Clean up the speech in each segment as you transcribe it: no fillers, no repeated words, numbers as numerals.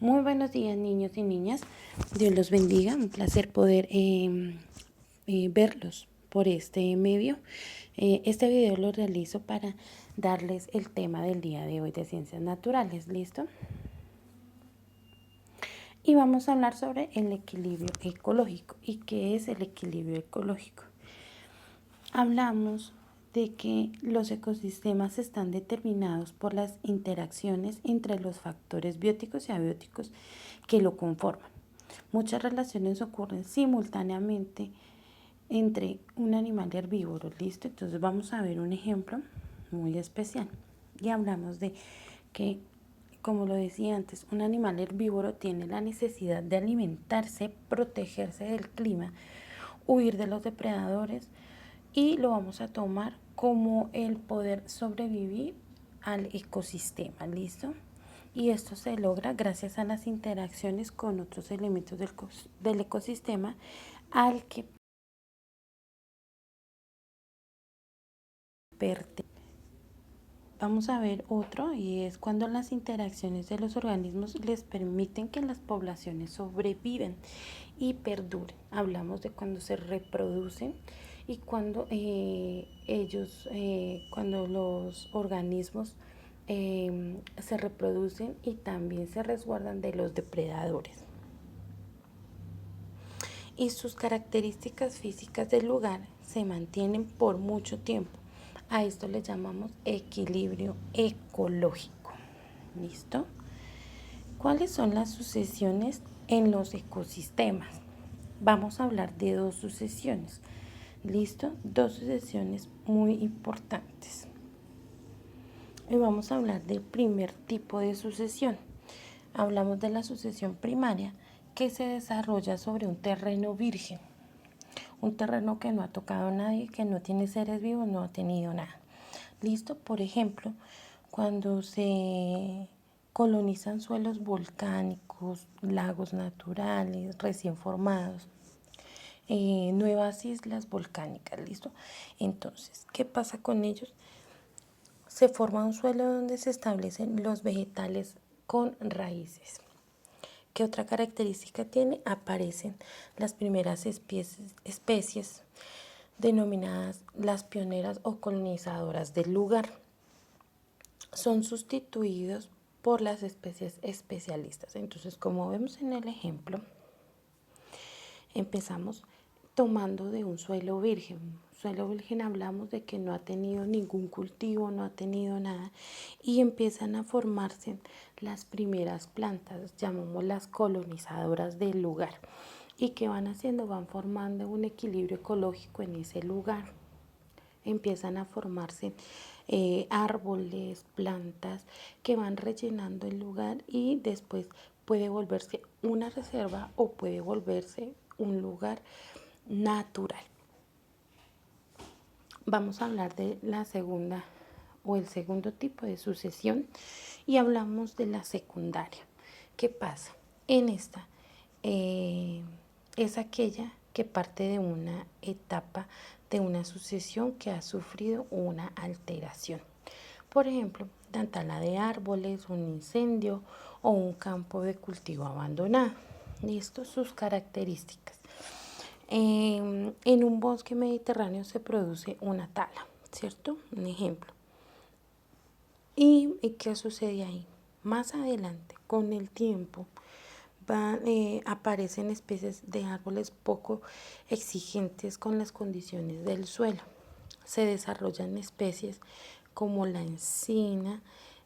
Muy buenos días, niños y niñas. Dios los bendiga. Un placer poder verlos por este medio. Este video lo realizo para darles el tema del día de hoy de ciencias naturales. ¿Listo? Y vamos a hablar sobre el equilibrio ecológico. ¿Y qué es el equilibrio ecológico? Hablamos de que los ecosistemas están determinados por las interacciones entre los factores bióticos y abióticos que lo conforman. Muchas relaciones ocurren simultáneamente entre un animal herbívoro, ¿listo? Entonces vamos a ver un ejemplo muy especial. Y hablamos de que, como lo decía antes, un animal herbívoro tiene la necesidad de alimentarse, protegerse del clima, huir de los depredadores, y lo vamos a tomar como el poder sobrevivir al ecosistema, ¿listo? Y esto se logra gracias a las interacciones con otros elementos del ecosistema al que pertenece. Vamos a ver otro, y es cuando las interacciones de los organismos les permiten que las poblaciones sobreviven y perduren. Hablamos de cuando se reproducen y cuando cuando los organismos se reproducen y también se resguardan de los depredadores. Y sus características físicas del lugar se mantienen por mucho tiempo. A esto le llamamos equilibrio ecológico. ¿Listo? ¿Cuáles son las sucesiones en los ecosistemas? Vamos a hablar de dos sucesiones. ¿Listo? Dos sucesiones muy importantes. Y vamos a hablar del primer tipo de sucesión. Hablamos de la sucesión primaria, que se desarrolla sobre un terreno virgen. Un terreno que no ha tocado a nadie, que no tiene seres vivos, no ha tenido nada. ¿Listo? Por ejemplo, cuando se colonizan suelos volcánicos, lagos naturales recién formados, nuevas islas volcánicas, ¿listo? Entonces, ¿qué pasa con ellos? Se forma un suelo donde se establecen los vegetales con raíces. ¿Qué otra característica tiene? Aparecen las primeras especies denominadas las pioneras o colonizadoras del lugar. Son sustituidos por las especies especialistas. Entonces, como vemos en el ejemplo, empezamos tomando de un suelo virgen. Suelo virgen hablamos de que no ha tenido ningún cultivo, no ha tenido nada, y empiezan a formarse las primeras plantas, llamamos las colonizadoras del lugar. ¿Y qué van haciendo? Van formando un equilibrio ecológico en ese lugar. Empiezan a formarse árboles, plantas que van rellenando el lugar, y después puede volverse una reserva o puede volverse un lugar natural. Vamos a hablar de la segunda o el segundo tipo de sucesión, y hablamos de la secundaria. ¿Qué pasa? En esta es aquella que parte de una etapa de una sucesión que ha sufrido una alteración. Por ejemplo, la tala de árboles, un incendio o un campo de cultivo abandonado. Listo, sus características. En un bosque mediterráneo se produce una tala, ¿cierto? Un ejemplo. ¿Y qué sucede ahí? Más adelante, con el tiempo, aparecen especies de árboles poco exigentes con las condiciones del suelo. Se desarrollan especies como la encina,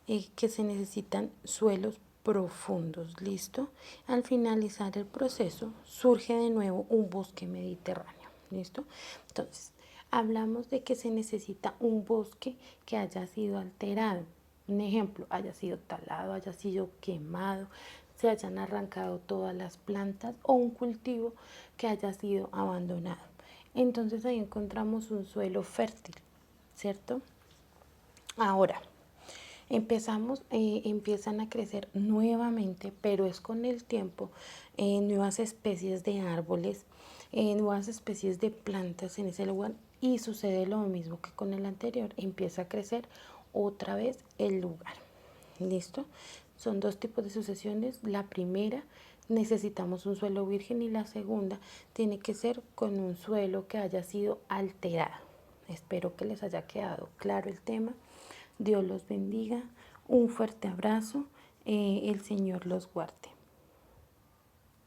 que se necesitan suelos profundos. ¿Listo? Al finalizar el proceso, surge de nuevo un bosque mediterráneo. ¿Listo? Entonces, hablamos de que se necesita un bosque que haya sido alterado. Un ejemplo, haya sido talado, haya sido quemado, se hayan arrancado todas las plantas, o un cultivo que haya sido abandonado. Entonces ahí encontramos un suelo fértil, ¿cierto? Ahora, empiezan a crecer nuevamente, pero es con el tiempo, nuevas especies de árboles, nuevas especies de plantas en ese lugar, y sucede lo mismo que con el anterior, empieza a crecer otra vez el lugar. ¿Listo? Son dos tipos de sucesiones. La primera, necesitamos un suelo virgen, y la segunda tiene que ser con un suelo que haya sido alterado. Espero que les haya quedado claro el tema. Dios los bendiga. Un fuerte abrazo. El Señor los guarde.